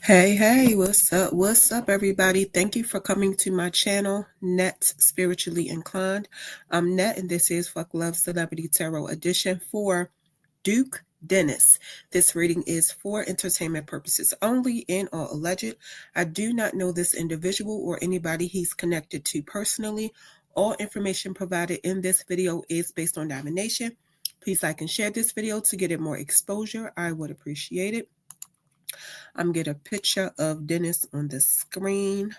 Hey, what's up, everybody? Thank you for coming to my channel, NetteSpirituallyInclined. I'm Net, and this is Fuck Love Celebrity Tarot Edition for Duke Dennis. This reading is for entertainment purposes only and all alleged. I do not know this individual or anybody he's connected to personally. All information provided in this video is based on divination. Please like and share this video to get it more exposure. I would appreciate it. I'm get a picture of Dennis on the screen.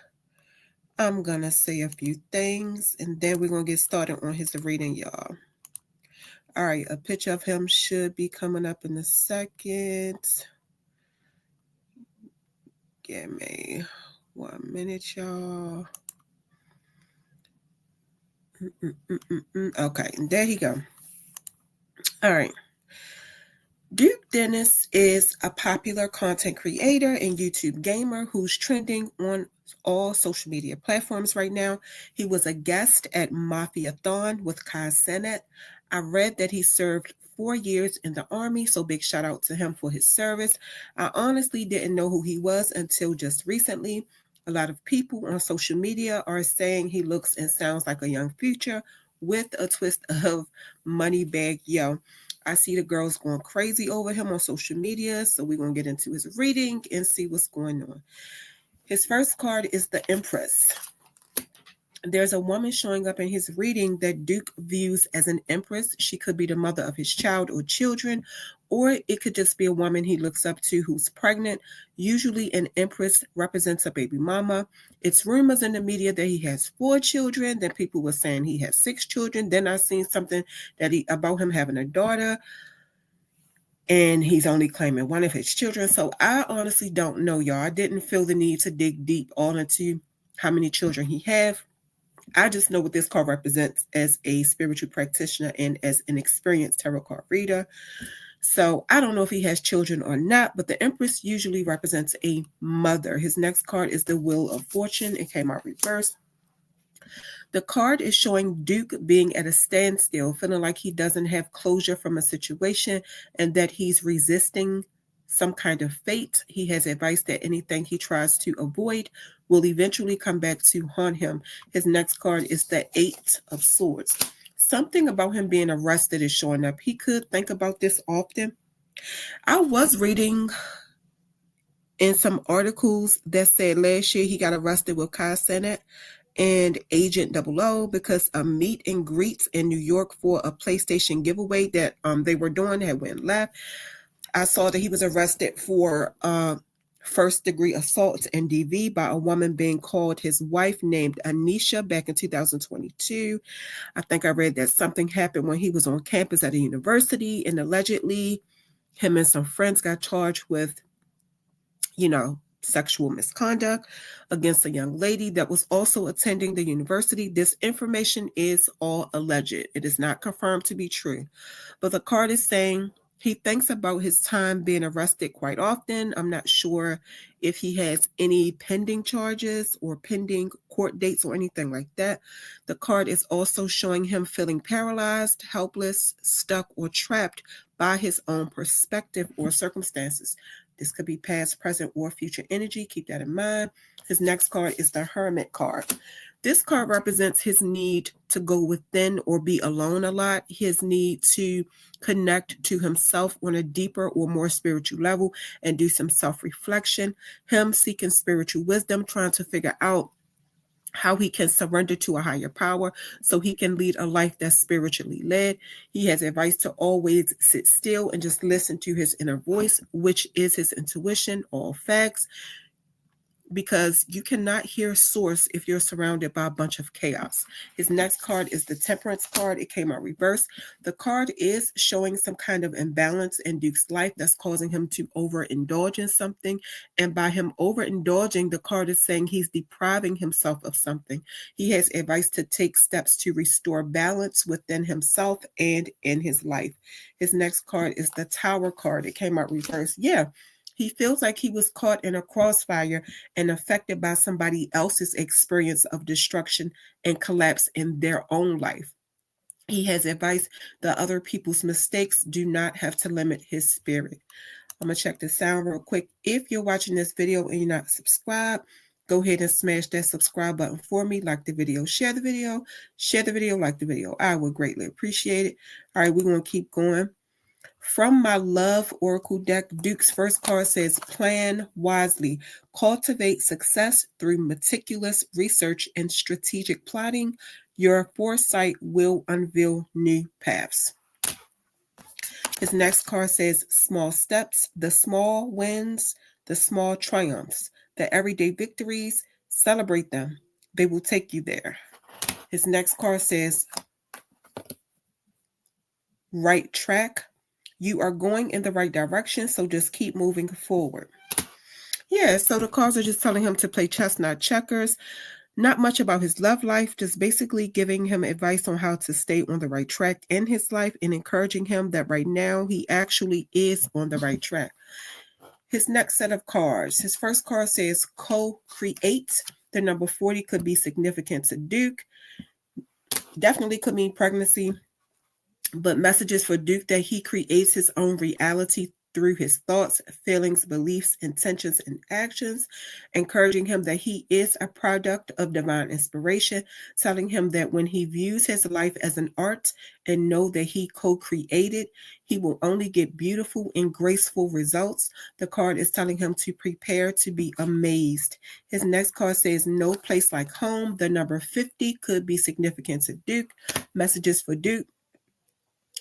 I'm gonna say a few things and then we're gonna get started on his reading, y'all. All right, a picture of him should be coming up in a second. Give me 1 minute, y'all. Okay, there he go. All right. Duke Dennis is a popular content creator and YouTube gamer who's trending on all social media platforms right now. He was a guest at Mafia-thon with Kai Cenat. I read that he served 4 years in the Army, so big shout out to him for his service. I honestly didn't know who he was until just recently. A lot of people on social media are saying he looks and sounds like a young Future with a twist of Moneybag Yo. I see the girls going crazy over him on social media, so we're going to get into his reading and see what's going on. His first card is the Empress. There's a woman showing up in his reading that Duke views as an empress. She could be the mother of his child or children, or it could just be a woman he looks up to who's pregnant. Usually an empress represents a baby mama. It's rumors in the media that he has 4 children. Then people were saying he has 6 children. Then I seen something about him having a daughter, and he's only claiming 1 of his children. So I honestly don't know, y'all. I didn't feel the need to dig deep all into how many children he have. I just know what this card represents as a spiritual practitioner and as an experienced tarot card reader. So I don't know if he has children or not, but the Empress usually represents a mother. His next card is the Wheel of Fortune. It came out reversed. The card is showing Duke being at a standstill, feeling like he doesn't have closure from a situation and that he's resisting some kind of fate. He has advice that anything he tries to avoid will eventually come back to haunt him. His next card is the 8 of Swords. Something about him being arrested is showing up. He could think about this often. I was reading in some articles that said last year he got arrested with Kai Cenat and Agent 00 because a meet and greet in New York for a PlayStation giveaway that they were doing had went left. I saw that he was arrested for first-degree assault and DV by a woman being called his wife named Anisha back in 2022. I think I read that something happened when he was on campus at a university, and allegedly him and some friends got charged with, sexual misconduct against a young lady that was also attending the university. This information is all alleged. It is not confirmed to be true. But the card is saying he thinks about his time being arrested quite often. I'm not sure if he has any pending charges or pending court dates or anything like that. The card is also showing him feeling paralyzed, helpless, stuck, or trapped by his own perspective or circumstances. This could be past, present, or future energy. Keep that in mind. His next card is the Hermit card. This card represents his need to go within or be alone a lot, his need to connect to himself on a deeper or more spiritual level and do some self-reflection, him seeking spiritual wisdom, trying to figure out how he can surrender to a higher power so he can lead a life that's spiritually led. He has advice to always sit still and just listen to his inner voice, which is his intuition, all facts, because you cannot hear source if you're surrounded by a bunch of chaos. His next card is the Temperance card. It came out reversed. The card is showing some kind of imbalance in Duke's life that's causing him to overindulge in something. And by him overindulging, the card is saying he's depriving himself of something. He has advice to take steps to restore balance within himself and in his life. His next card is the Tower card. It came out reversed. Yeah. He feels like he was caught in a crossfire and affected by somebody else's experience of destruction and collapse in their own life. He has advice that other people's mistakes do not have to limit his spirit. I'm going to check the sound real quick. If you're watching this video and you're not subscribed, go ahead and smash that subscribe button for me. Like the video, share the video, like the video. I would greatly appreciate it. All right, we're going to keep going. From my Love Oracle deck, Duke's first card says, plan wisely. Cultivate success through meticulous research and strategic plotting. Your foresight will unveil new paths. His next card says, small steps, the small wins, the small triumphs, the everyday victories, celebrate them. They will take you there. His next card says, right track. You are going in the right direction, so just keep moving forward. Yeah, so the cards are just telling him to play chess, not checkers. Not much about his love life, just basically giving him advice on how to stay on the right track in his life and encouraging him that right now he actually is on the right track. His next set of cards, his first card says co-create. The number 40 could be significant to Duke. Definitely could mean pregnancy. But messages for Duke that he creates his own reality through his thoughts, feelings, beliefs, intentions, and actions, encouraging him that he is a product of divine inspiration, telling him that when he views his life as an art and know that he co-created, he will only get beautiful and graceful results. The card is telling him to prepare to be amazed. His next card says, no place like home. The number 50 could be significant to Duke. Messages for Duke: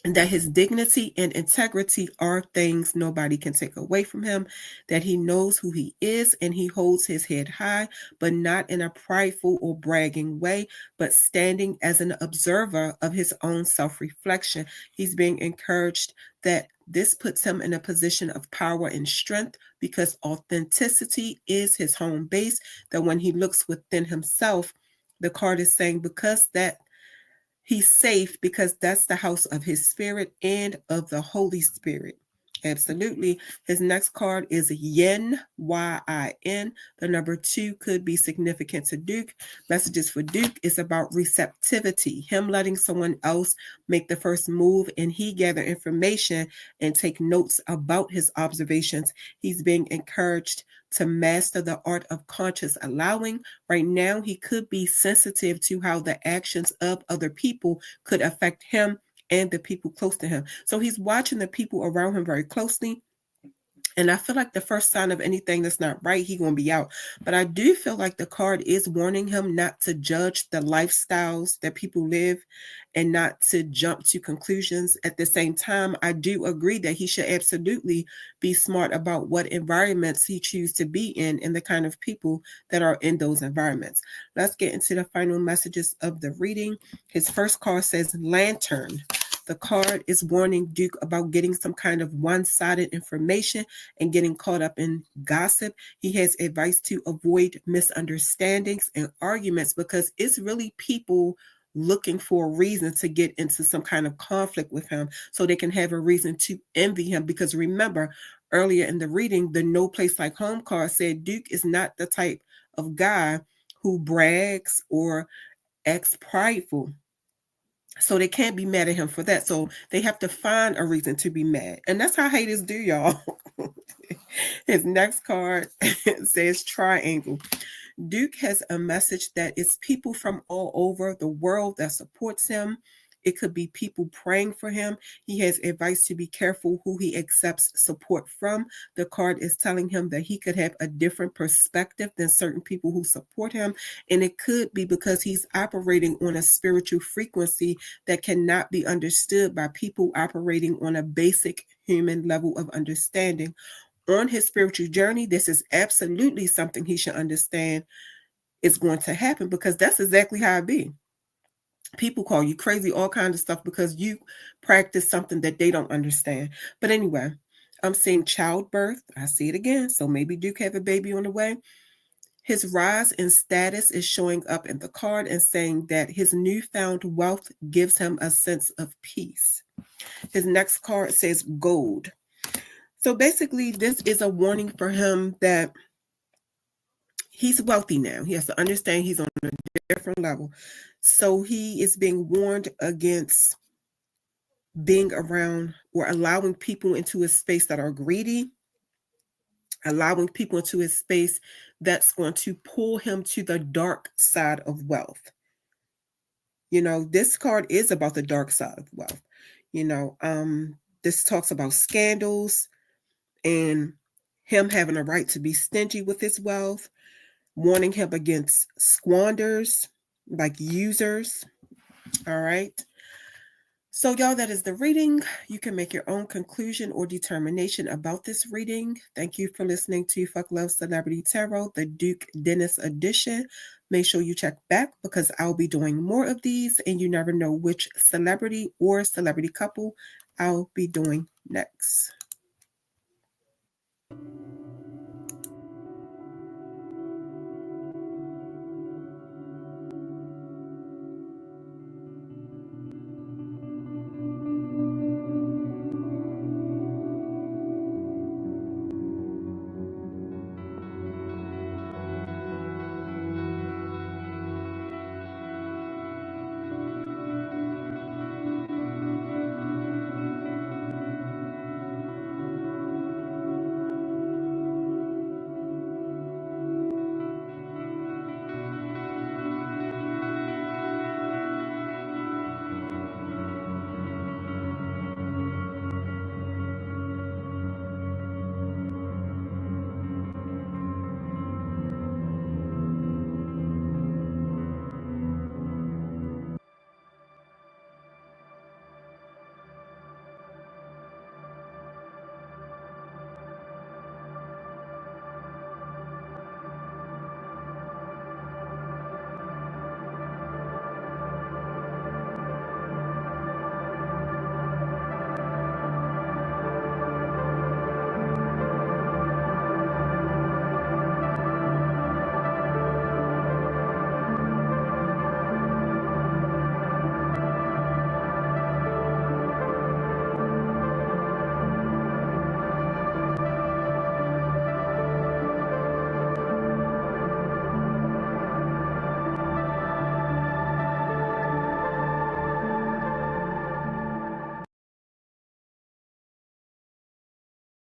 and that his dignity and integrity are things nobody can take away from him, that he knows who he is and he holds his head high, but not in a prideful or bragging way, but standing as an observer of his own self-reflection. He's being encouraged that this puts him in a position of power and strength because authenticity is his home base, that when he looks within himself, the card is saying because that he's safe because that's the house of his spirit and of the Holy Spirit. Absolutely. His next card is Yin, Y-I-N. The number 2 could be significant to Duke. Messages for Duke is about receptivity, him letting someone else make the first move and he gather information and take notes about his observations. He's being encouraged to master the art of conscious allowing. Right now, he could be sensitive to how the actions of other people could affect him and the people close to him. So he's watching the people around him very closely. And I feel like the first sign of anything that's not right, he's going to be out. But I do feel like the card is warning him not to judge the lifestyles that people live and not to jump to conclusions. At the same time, I do agree that he should absolutely be smart about what environments he chooses to be in and the kind of people that are in those environments. Let's get into the final messages of the reading. His first card says Lantern. The card is warning Duke about getting some kind of one-sided information and getting caught up in gossip. He has advice to avoid misunderstandings and arguments because it's really people looking for a reason to get into some kind of conflict with him so they can have a reason to envy him. Because remember, earlier in the reading, the no place like home card said Duke is not the type of guy who brags or acts prideful. So they can't be mad at him for that. So they have to find a reason to be mad. And that's how haters do, y'all. His next card says Triangle. Duke has a message that it's people from all over the world that supports him. It could be people praying for him. He has advice to be careful who he accepts support from. The card is telling him that he could have a different perspective than certain people who support him. And it could be because he's operating on a spiritual frequency that cannot be understood by people operating on a basic human level of understanding. On his spiritual journey, this is absolutely something he should understand is going to happen because that's exactly how it be. People call you crazy, all kinds of stuff because you practice something that they don't understand. But anyway, I'm seeing childbirth. I see it again. So maybe Duke have a baby on the way. His rise in status is showing up in the card and saying that his newfound wealth gives him a sense of peace. His next card says gold. So basically, this is a warning for him that he's wealthy now. He has to understand he's on a different level. So he is being warned against being around or allowing people into his space that are greedy allowing people into his space that's going to pull him to the dark side of wealth. This card is about the dark side of wealth. This talks about scandals and him having a right to be stingy with his wealth, warning him against squanders, like users. All right. So, y'all, that is the reading. You can make your own conclusion or determination about this reading. Thank you for listening to Fuck Love Celebrity Tarot, the Duke Dennis edition. Make sure you check back because I'll be doing more of these, and you never know which celebrity or celebrity couple I'll be doing next.